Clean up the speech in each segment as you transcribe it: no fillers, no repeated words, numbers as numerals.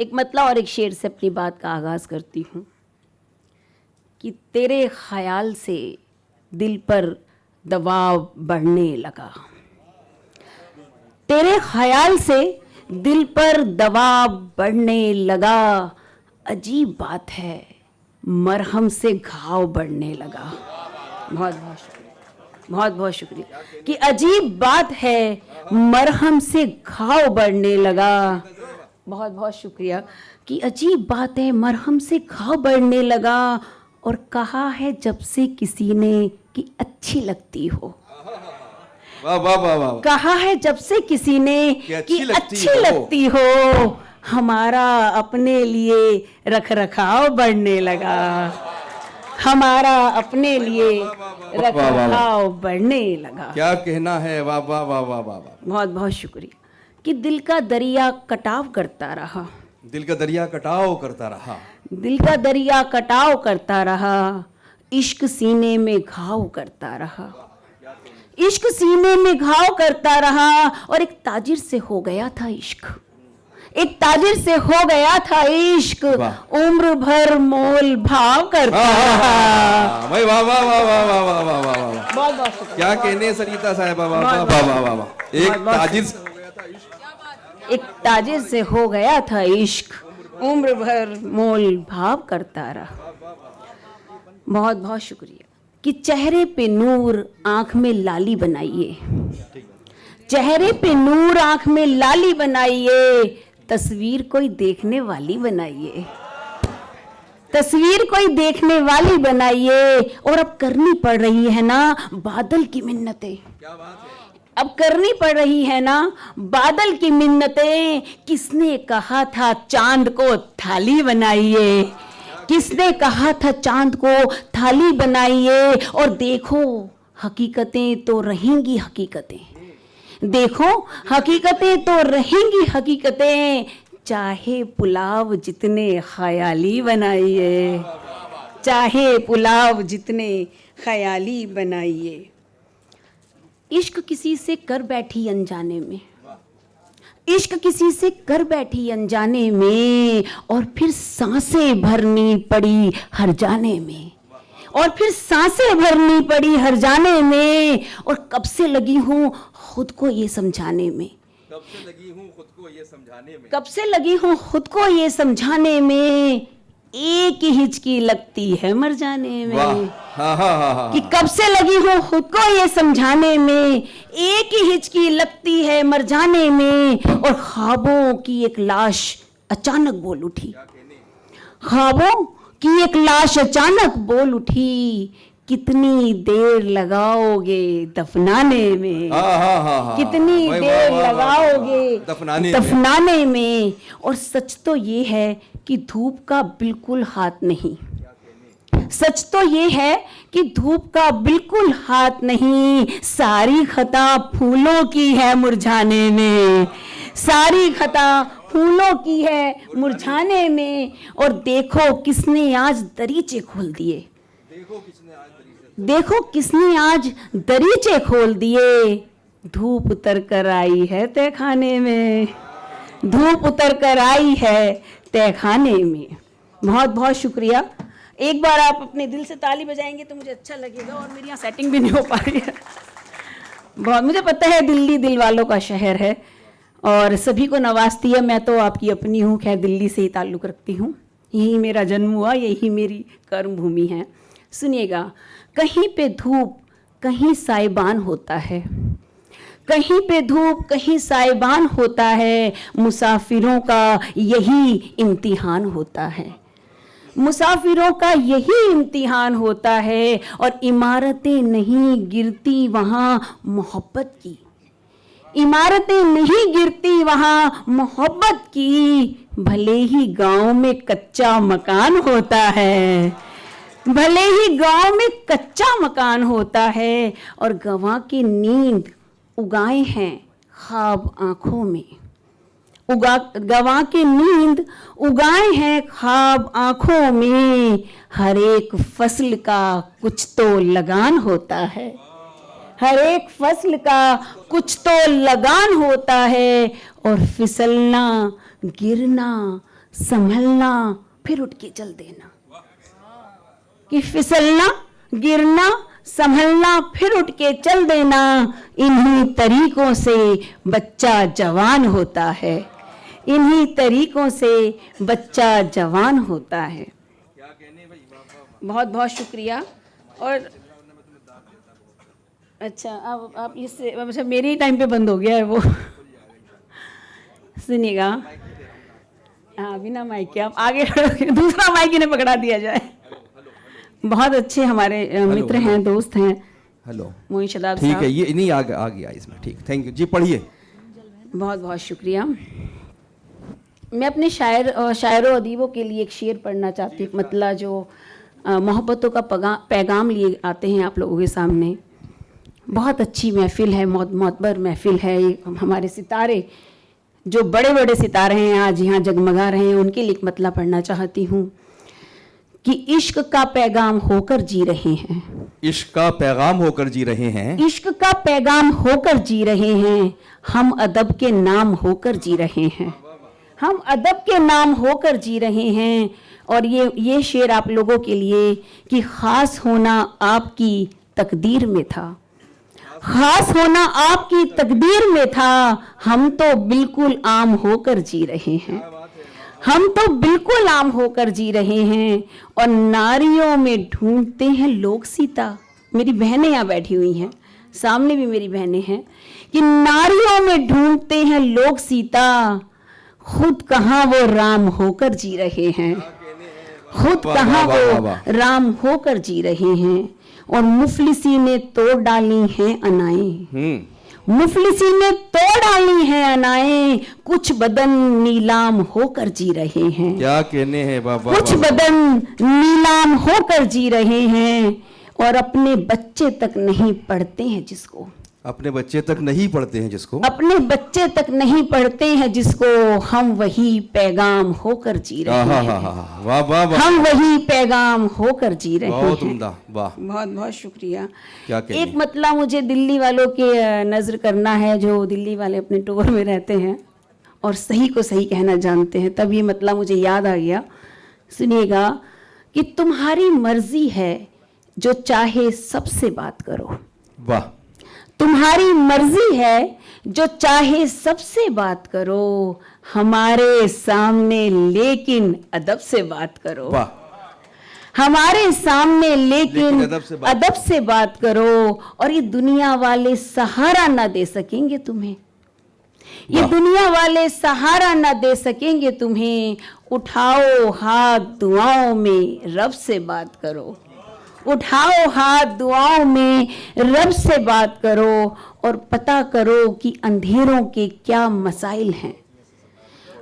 एक मतला और एक शेर से अपनी बात का आगाज़ करती हूँ कि तेरे ख्याल से दिल पर दबाव बढ़ने लगा। तेरे ख्याल से दिल पर दबाव बढ़ने लगा। अजीब बात है, मरहम से घाव बढ़ने लगा। बहुत बहुत शुक्रिया, बहुत बहुत शुक्रिया। कि अजीब बात है, मरहम से घाव बढ़ने लगा। बहुत बहुत शुक्रिया। कि अजीब बात है, मरहम से घाव बढ़ने लगा। और कहा है जब से किसी ने कि अच्छी लगती हो। वाह वाह वाह वाह। कहा है जब से किसी ने कि अच्छी लगती हो। हमारा अपने लिए रख रखाव बढ़ने लगा। हमारा अपने लिए रख रखाव बढ़ने लगा। क्या कहना है, वाह वाह वाह वाह वाह। बहुत बहुत शुक्रिया। कि दिल का दरिया कटाव करता रहा। दिल का दरिया कटाव करता रहा। दिल का दरिया कटाव करता रहा। इश्क सीने में घाव करता रहा। इश्क सीने में घाव करता रहा। और एक ताजिर से हो गया था इश्क। एक ताजिर से हो गया था इश्क। उम्र भर मोल भाव करता रहा। भाई वाह वाह वाह वाह वाह वाह वाह वाह। बहुत बहुत शुक्रिया। क्या कहने सरिता साहिबा, वाह वाह वाह वाह वाह वाह। एक ताजिर से एक ताजिर से हो गया था इश्क। उम्र भर मोल भाव करता रहा। बहुत बहुत शुक्रिया। कि चेहरे पे नूर आंख में लाली बनाइए। चेहरे पे नूर आंख में लाली बनाइए। तस्वीर कोई देखने वाली बनाइए। तस्वीर कोई देखने वाली बनाइए। और अब करनी पड़ रही है ना बादल की मिन्नतें। अब करनी पड़ रही है ना बादल की मिन्नतें। किसने कहा था चांद को थाली बनाइए। किसने कहा था चांद को थाली बनाइए। और देखो हकीकतें तो रहेंगी हकीकतें। देखो हकीकतें तो रहेंगी हकीकतें। चाहे पुलाव जितने ख्याली बनाइए। चाहे पुलाव जितने ख्याली बनाइए। इश्क किसी से कर बैठी अनजाने में। इश्क किसी से कर बैठी अनजाने में। और फिर सांसें भरनी पड़ी हर जाने में। और फिर सांसें भरनी पड़ी हर जाने में। और कब से लगी हूँ खुद को ये समझाने में। कब से लगी हूँ खुद को ये समझाने में। कब से लगी हूँ खुद को ये समझाने में। एक ही हिचकी लगती है मर जाने में। हाँ हाँ हाँ। कि कब से लगी हूँ खुद को ये समझाने में। एक ही हिचकी लगती है मर जाने में। और ख्वाबों की एक लाश अचानक बोल उठी। ख्वाबों की एक लाश अचानक बोल उठी। कितनी देर लगाओगे दफनाने में। कितनी देर लगाओगे दफनाने में। और सच तो ये है कि धूप का बिल्कुल हाथ नहीं। सच तो ये है कि धूप का बिल्कुल हाथ नहीं। सारी खता फूलों की है मुरझाने में। सारी खता फूलों की है मुरझाने में। और देखो किसने आज दरीचे खोल दिए। देखो किसने आज दरीचे खोल दिए। धूप उतर कर आई है तहखाने में। धूप उतर कर आई है तहखाने में। बहुत बहुत शुक्रिया। एक बार आप अपने दिल से ताली बजाएंगे तो मुझे अच्छा लगेगा। और मेरी यहाँ सेटिंग भी नहीं हो पा रही है। बहुत मुझे पता है दिल्ली दिल वालों का शहर है और सभी को नवाजती है। मैं तो आपकी अपनी हूँ, खैर दिल्ली से ही ताल्लुक़ रखती हूँ। यही मेरा जन्म हुआ, यही मेरी कर्म भूमि है। सुनिएगा, कहीं पे धूप कहीं साइबान होता है। कहीं पे धूप कहीं साइबान होता है। मुसाफिरों का यही इम्तिहान होता है। मुसाफिरों का यही इम्तिहान होता है। और इमारतें नहीं गिरती वहाँ मोहब्बत की। इमारतें नहीं गिरती वहाँ मोहब्बत की। भले ही गांव में कच्चा मकान होता है। भले ही गांव में कच्चा मकान होता है। और गवाह की नींद उगाए हैं ख्वाब आंखों में। गवाह की नींद उगाए हैं ख्वाब आंखों में। हर एक फसल का कुछ तो लगान होता है। हर एक फसल का कुछ तो लगान होता है। और फिसलना गिरना संभलना फिर उठ के चल देना। कि फिसलना, गिरना, संभलना फिर उठ के चल देना, इन्हीं तरीकों से बच्चा जवान होता है, इन्हीं तरीकों से बच्चा जवान होता है। बहुत बहुत शुक्रिया। और अच्छा, अब आप इससे अच्छा मेरे ही टाइम पे बंद हो गया है वो। सुनिएगा, हाँ बिना माइक के आप आगे दूसरा माइक इन्हें पकड़ा दिया जाए। बहुत अच्छे हमारे मित्र हैं, दोस्त हैं। हेलो मोइन शदाब ठीक साहब। है, ये नहीं आ गया इसमें, ठीक, थैंक यू जी, पढ़िए। बहुत बहुत शुक्रिया। मैं अपने शायरों अदीबों के लिए एक शेर पढ़ना चाहती हूँ, मतलब जो मोहब्बतों का पैगाम लिए आते हैं आप लोगों के सामने। बहुत अच्छी महफिल है, मोतबर महफिल है। ये हमारे सितारे, जो बड़े बड़े सितारे हैं आज यहाँ जगमगा रहे हैं, उनके लिए एक मतलब पढ़ना चाहती हूँ कि इश्क का पैगाम होकर जी रहे हैं, इश्क का पैगाम होकर जी रहे हैं, इश्क का पैगाम होकर जी रहे हैं, हम अदब के नाम होकर जी रहे हैं, हम अदब के नाम होकर जी रहे हैं। और ये शेर आप लोगों के लिए कि खास होना आपकी तकदीर में था, खास होना आपकी तकदीर में था, हम तो बिल्कुल आम होकर जी रहे हैं, हम तो बिल्कुल आम होकर जी रहे हैं। और नारियों में ढूंढते हैं लोग सीता। मेरी बहनें यहाँ बैठी हुई हैं, सामने भी मेरी बहनें हैं, कि नारियों में ढूंढते हैं लोग सीता, खुद कहाँ वो राम होकर जी रहे हैं, खुद कहाँ वो राम होकर जी रहे हैं। और मुफलिसी ने तोड़ डाली हैं अनाएं, मुफलिसी ने तोड़ डाली हैं अनाएं, कुछ बदन नीलाम होकर जी रहे हैं, क्या कहने हैं बाबा, कुछ बदन नीलाम होकर जी रहे हैं। और अपने बच्चे तक नहीं पढ़ते हैं जिसको, अपने बच्चे तक नहीं पढ़ते हैं जिसको, अपने बच्चे तक नहीं पढ़ते हैं जिसको, हम वही पैगाम होकर जी रहे हैं, वाह वाह वाह, हम वही पैगाम होकर जी रहे हैं। बहुत उम्दा, वाह, बहुत बहुत शुक्रिया। क्या कहने? एक मतलब मुझे दिल्ली वालों के नज़र करना है, जो दिल्ली वाले अपने टोर में रहते हैं और सही को सही कहना जानते हैं, तब ये मतलब मुझे याद आ गया। सुनिएगा कि तुम्हारी मर्जी है जो चाहे सबसे बात करो, वाह, तुम्हारी मर्जी है जो चाहे सबसे बात करो, हमारे सामने लेकिन अदब से बात करो, वाह, हमारे सामने लेकिन अदब से बात करो। और ये दुनिया वाले सहारा ना दे सकेंगे तुम्हें, ये दुनिया वाले सहारा ना दे सकेंगे तुम्हें। उठाओ हाथ दुआओं में रब से बात करो, उठाओ हाथ दुआओं में रब से बात करो। और पता करो कि अंधेरों के क्या मसाइल हैं,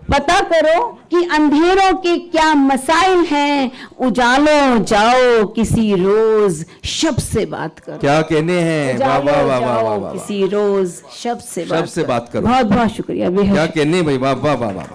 पता करो कि अंधेरों के क्या मसाइल हैं। उजालों जाओ किसी रोज शब से बात करो, क्या कहने हैं, वाह वाह वाह वाह वाह, किसी रोज शब से बात करो। बहुत बहुत शुक्रिया, बेहद क्या कहने भाई, वाह वाह वाह वाह।